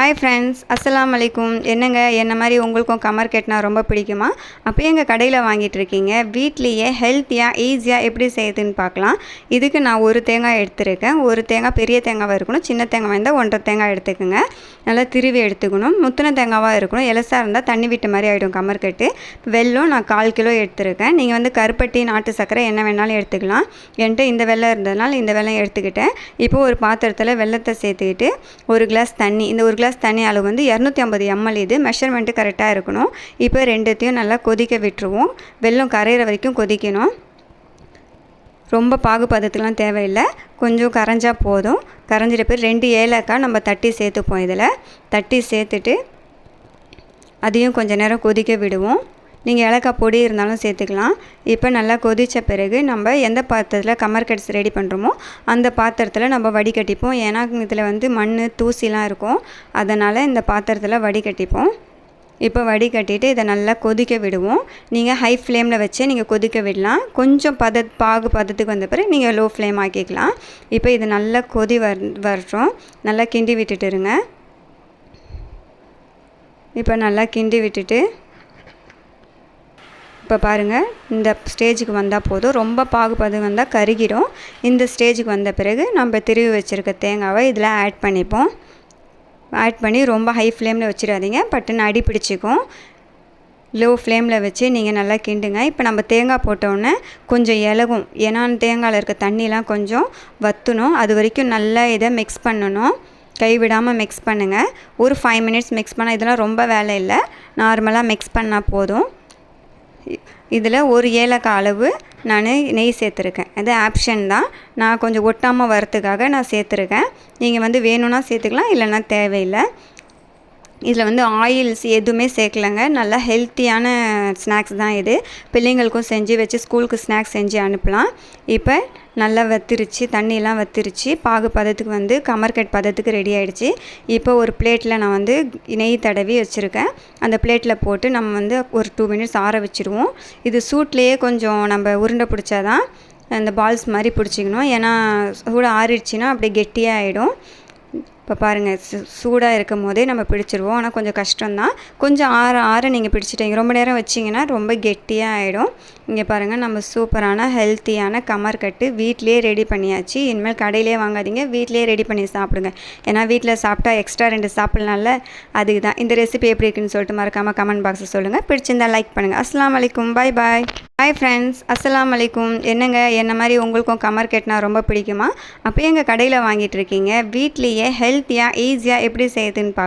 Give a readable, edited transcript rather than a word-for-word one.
Hi friends, அஸ்ஸலாமு அலைக்கும். என்னங்க என்ன மாதிரி உங்களுக்கும் கமர் கட்னா ரொம்ப பிடிக்குமா? அப்போ எங்கள் கடையில் வாங்கிட்டு இருக்கீங்க. வீட்லேயே ஹெல்த்தியாக ஈஸியாக எப்படி செய்யுதுன்னு பார்க்கலாம். இதுக்கு நான் ஒரு தேங்காய் எடுத்துருக்கேன். ஒரு தேங்காய் பெரிய தேங்காவாக இருக்கணும். சின்ன தேங்காய் இருந்தால் 1.5 தேங்காய் எடுத்துக்கோங்க. நல்லா திருவி எடுத்துக்கணும். முத்தின தேங்காவாக இருக்கணும். எலசாக இருந்தால் தண்ணி விட்ட மாதிரி ஆகிடும் கமர் கட்டு. வெல்லம் நான் 1/4 கிலோ எடுத்துருக்கேன். நீங்கள் வந்து கருப்பட்டி, நாட்டு சர்க்கரை என்ன வேணாலும் எடுத்துக்கலாம். என்கிட்ட இந்த வெல்லம் இருந்ததுனால இந்த வெல்லம் எடுத்துக்கிட்டேன். இப்போ ஒரு பாத்திரத்தில் வெல்லத்தை சேர்த்துக்கிட்டு ஒரு கிளாஸ் தண்ணி, இந்த ஒரு கிளாஸ் தண்ணி அளவு வந்து 250 ml. இது மெஷர்மெண்ட்டு கரெக்டாக இருக்கணும். இப்போ ரெண்டுத்தையும் நல்லா கொதிக்க விட்டுருவோம். வெல்லம் கரையிற வரைக்கும் கொதிக்கணும். ரொம்ப பாகு பதத்துக்குலாம் தேவையில்லை, கொஞ்சம் கரைஞ்சா போதும். கரைஞ்சிட்ட பிறகு 2 ஏலக்காய் நம்ம தட்டி சேர்த்துப்போம். இதில் தட்டி சேர்த்துட்டு அதையும் கொஞ்சம் நேரம் கொதிக்க விடுவோம். நீங்கள் ஏலக்காய் பொடி இருந்தாலும் சேர்த்துக்கலாம். இப்போ நல்லா கொதித்த பிறகு நம்ம எந்த பாத்திரத்தில் கமர் கட்ஸ் ரெடி பண்ணுறோமோ அந்த பாத்திரத்தில் நம்ம வடிகட்டிப்போம். ஏன்னா இதில் வந்து மண் தூசிலாம் இருக்கும், அதனால் இந்த பாத்திரத்தில் வடிகட்டிப்போம். இப்போ வடிகட்டிட்டு இதை நல்லா கொதிக்க விடுவோம். நீங்கள் ஹை ஃப்ளேமில் வச்சு நீங்கள் கொதிக்க விடலாம். கொஞ்சம் பாகு பதத்துக்கு வந்த பிறகு நீங்கள் லோ ஃப்ளேம் ஆக்கிக்கலாம். இப்போ இது நல்லா கொதி வரட்டும். நல்லா கிண்டி விட்டுட்டு இருங்க. இப்போ நல்லா கிண்டி விட்டுட்டு இப்போ பாருங்கள், இந்த ஸ்டேஜுக்கு வந்தால் போதும். ரொம்ப பாகு பதம் வந்தால் கருகிடும். இந்த ஸ்டேஜுக்கு வந்த பிறகு நம்ம திருவி வச்சுருக்க தேங்காவை இதில் ஆட் பண்ணிப்போம். ஆட் பண்ணி ரொம்ப ஹை ஃப்ளேமில் வச்சிடாதீங்க, பட்டுன்னு அடி பிடிச்சிக்கும். லோ ஃப்ளேமில் வச்சு நீங்கள் நல்லா கிண்டுங்க. இப்போ நம்ம தேங்காய் போட்டோன்னே கொஞ்சம் இலகும், ஏன்னா தேங்காயில் இருக்க தண்ணிலாம் கொஞ்சம் வற்றணும். அது வரைக்கும் நல்லா இதை மிக்ஸ் பண்ணணும். கைவிடாமல் மிக்ஸ் பண்ணுங்கள். ஒரு 5 மினிட்ஸ் மிக்ஸ் பண்ணால், இதெல்லாம் ரொம்ப வேலை இல்லை, நார்மலாக மிக்ஸ் பண்ணால் போதும். இதில் ஒரு ஏலக்காய் அளவு நான் நெய் சேர்த்துருக்கேன். இது ஆப்ஷன் தான், நான் கொஞ்சம் ஒட்டாமல் வரத்துக்காக நான் சேர்த்துருக்கேன். நீங்கள் வந்து வேணும்னா சேர்த்துக்கலாம், இல்லைன்னா தேவையில்லை. இதில் வந்து ஆயில்ஸ் எதுவுமே சேர்க்கலைங்க. நல்லா ஹெல்த்தியான ஸ்நாக்ஸ் தான் இது. பிள்ளைங்களுக்கும் செஞ்சு வச்சு ஸ்கூலுக்கு ஸ்நாக்ஸ் செஞ்சு அனுப்பலாம். இப்போ நல்லா வத்திருச்சு, தண்ணியெலாம் வத்திருச்சு. பாகு பதத்துக்கு வந்து கமர்கட் பதத்துக்கு ரெடி ஆகிடுச்சு. இப்போ ஒரு பிளேட்டில் நான் வந்து நெய் தடவி வச்சுருக்கேன். அந்த பிளேட்டில் போட்டு நம்ம வந்து ஒரு 2 மினிட்ஸ் ஆற வச்சுருவோம். இது சூட்லேயே கொஞ்சம் நம்ம உருண்டை பிடிச்சாதான் அந்த பால்ஸ் மாதிரி பிடிச்சிக்கணும். ஏன்னா சூட ஆறிடுச்சின்னா அப்படியே கெட்டியாக ஆகிடும். இப்போ பாருங்கள், சூடாக இருக்கும் போதே நம்ம பிடிச்சிருவோம். ஆனால் கொஞ்சம் கஷ்டம்தான். கொஞ்சம் ஆற நீங்கள் பிடிச்சிட்டீங்க, ரொம்ப நேரம் வச்சிங்கன்னா ரொம்ப கெட்டியாக ஆகிடும். இங்கே பாருங்கள், நம்ம சூப்பரான ஹெல்த்தியான கமர் கட்டு வீட்டிலே ரெடி பண்ணியாச்சு. இனிமேல் கடையிலே வாங்காதீங்க, வீட்டிலே ரெடி பண்ணி சாப்பிடுங்க. ஏன்னா வீட்டில் சாப்பிட்டா எக்ஸ்ட்ரா 2 சாப்பிட்லாம்ல, அதுக்கு தான். இந்த ரெசிபி எப்படி இருக்குன்னு சொல்லிட்டு மறக்காமல் கமெண்ட் பாக்ஸில் சொல்லுங்கள். பிடிச்சிருந்தால் லைக் பண்ணுங்கள். அஸ்ஸலாமு அலைக்கும். பாய் பாய். ஹாய் ஃப்ரெண்ட்ஸ், அஸ்ஸலாமு அலைக்கும். என்னங்க என்ன மாதிரி உங்களுக்கும் கமர் கட்னா ரொம்ப பிடிக்குமா? அப்போ எங்கள் கடையில் வாங்கிட்டு இருக்கீங்க. வீட்லேயே ஹெல்த்தியாக ஈஸியாக எப்படி செய்யுதுன்னு பார்க்கலாம்.